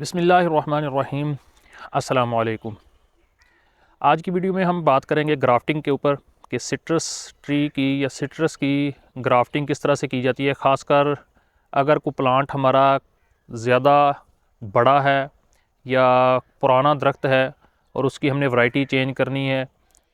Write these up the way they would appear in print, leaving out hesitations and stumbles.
बिस्मिल्लाहिर्रहमानिर्रहीम। अस्सलाम वालेकुम। आज की वीडियो में हम बात करेंगे ग्राफ्टिंग के ऊपर कि सिट्रस ट्री की या सिट्रस की ग्राफ्टिंग किस तरह से की जाती है। ख़ासकर अगर कोई प्लांट हमारा ज़्यादा बड़ा है या पुराना दरख्त है और उसकी हमने वैरायटी चेंज करनी है,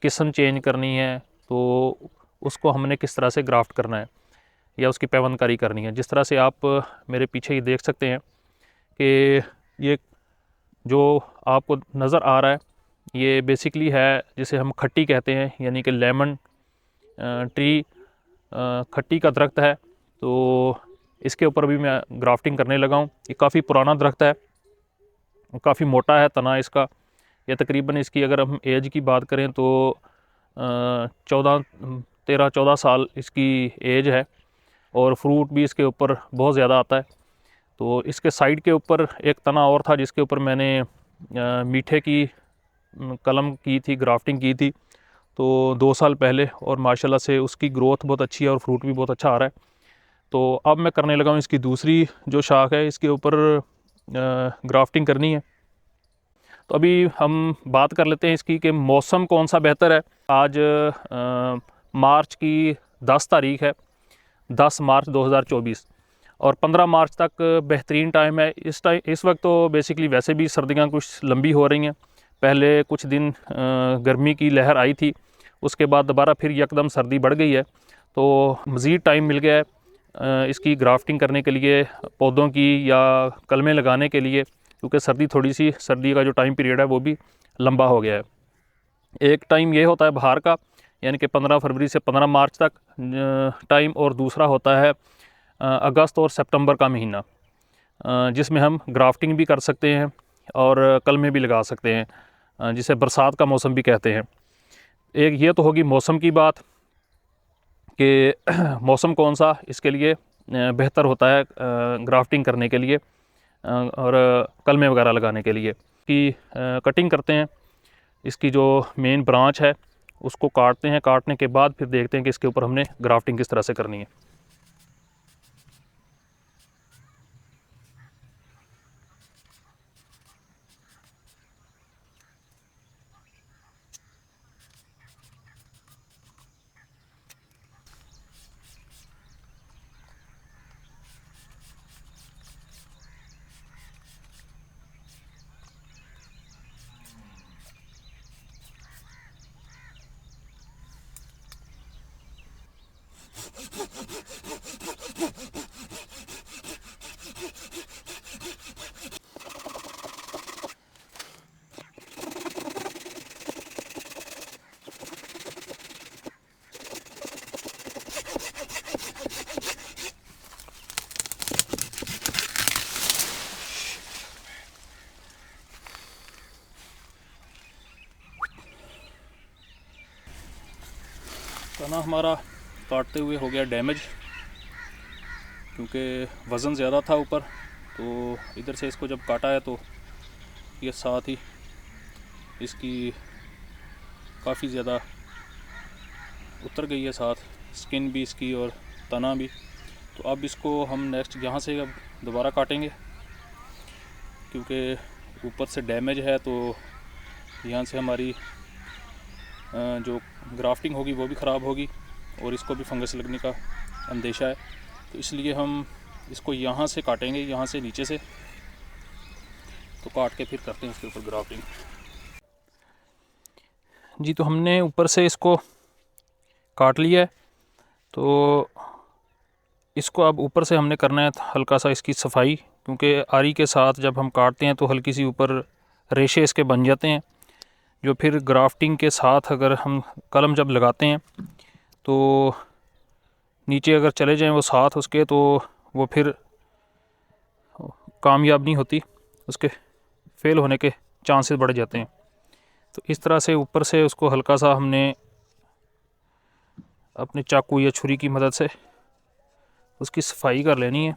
किस्म चेंज करनी है, तो उसको हमने किस तरह से ग्राफ्ट करना है या उसकी पैवंदकारी करनी है। जिस तरह से आप मेरे पीछे ही देख सकते हैं कि ये जो आपको नज़र आ रहा है ये बेसिकली है जिसे हम खट्टी कहते हैं, यानी कि लेमन ट्री, खट्टी का दरख्त है। तो इसके ऊपर भी मैं ग्राफ्टिंग करने लगा हूँ। ये काफ़ी पुराना दरख्त है, काफ़ी मोटा है तना इसका। ये तकरीबन इसकी अगर हम एज की बात करें तो 13-14 साल इसकी एज है और फ्रूट भी इसके ऊपर बहुत ज़्यादा आता है। तो इसके साइड के ऊपर एक तना और था जिसके ऊपर मैंने मीठे की कलम की थी, ग्राफ्टिंग की थी, तो 2 साल पहले, और माशाल्लाह से उसकी ग्रोथ बहुत अच्छी है और फ्रूट भी बहुत अच्छा आ रहा है। तो अब मैं करने लगा हूँ इसकी दूसरी जो शाख है इसके ऊपर ग्राफ्टिंग करनी है। तो अभी हम बात कर लेते हैं इसकी कि मौसम कौन सा बेहतर है। आज मार्च की 10 तारीख है, 10 मार्च 2024, और 15 मार्च तक बेहतरीन टाइम है। इस वक्त तो बेसिकली वैसे भी सर्दियाँ कुछ लंबी हो रही हैं। पहले कुछ दिन गर्मी की लहर आई थी, उसके बाद दोबारा फिर यकदम सर्दी बढ़ गई है। तो मज़ीद टाइम मिल गया है इसकी ग्राफ्टिंग करने के लिए, पौधों की या कलमें लगाने के लिए, क्योंकि सर्दी का जो टाइम पीरियड है वो भी लंबा हो गया है। एक टाइम ये होता है बाहर का, यानी कि 15 फरवरी से 15 मार्च तक टाइम, और दूसरा होता है अगस्त और सितंबर का महीना, जिसमें हम ग्राफ्टिंग भी कर सकते हैं और कलमें भी लगा सकते हैं, जिसे बरसात का मौसम भी कहते हैं। एक ये तो होगी मौसम की बात कि मौसम कौन सा इसके लिए बेहतर होता है ग्राफ्टिंग करने के लिए और कलमें वगैरह लगाने के लिए। कि कटिंग करते हैं, इसकी जो मेन ब्रांच है उसको काटते हैं, काटने के बाद फिर देखते हैं कि इसके ऊपर हमने ग्राफ्टिंग किस तरह से करनी है। तना हमारा काटते हुए हो गया डैमेज, क्योंकि वज़न ज़्यादा था ऊपर। तो इधर से इसको जब काटा है तो ये साथ ही इसकी काफ़ी ज़्यादा उतर गई है, साथ स्किन भी इसकी और तना भी। तो अब इसको हम नेक्स्ट यहाँ से अब दोबारा काटेंगे, क्योंकि ऊपर से डैमेज है। तो यहाँ से हमारी जो ग्राफ्टिंग होगी वो भी ख़राब होगी और इसको भी फंगस लगने का अंदेशा है। तो इसलिए हम इसको यहाँ से काटेंगे, यहाँ से नीचे से, तो काट के फिर करते हैं इसके ऊपर ग्राफ्टिंग। जी, तो हमने ऊपर से इसको काट लिया है। तो इसको अब ऊपर से हमने करना है हल्का सा इसकी सफाई, क्योंकि आरी के साथ जब हम काटते हैं तो हल्की सी ऊपर रेशे इसके बन जाते हैं, जो फिर ग्राफ्टिंग के साथ अगर हम कलम जब लगाते हैं तो नीचे अगर चले जाएं वो साथ उसके, तो वो फिर कामयाब नहीं होती, उसके फेल होने के चांसेस बढ़ जाते हैं। तो इस तरह से ऊपर से उसको हल्का सा हमने अपने चाकू या छुरी की मदद से उसकी सफाई कर लेनी है।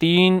3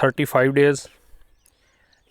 35 days.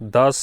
10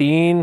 3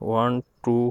1 2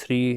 3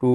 2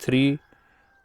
3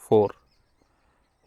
4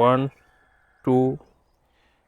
1 2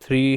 3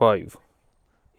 5،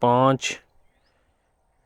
5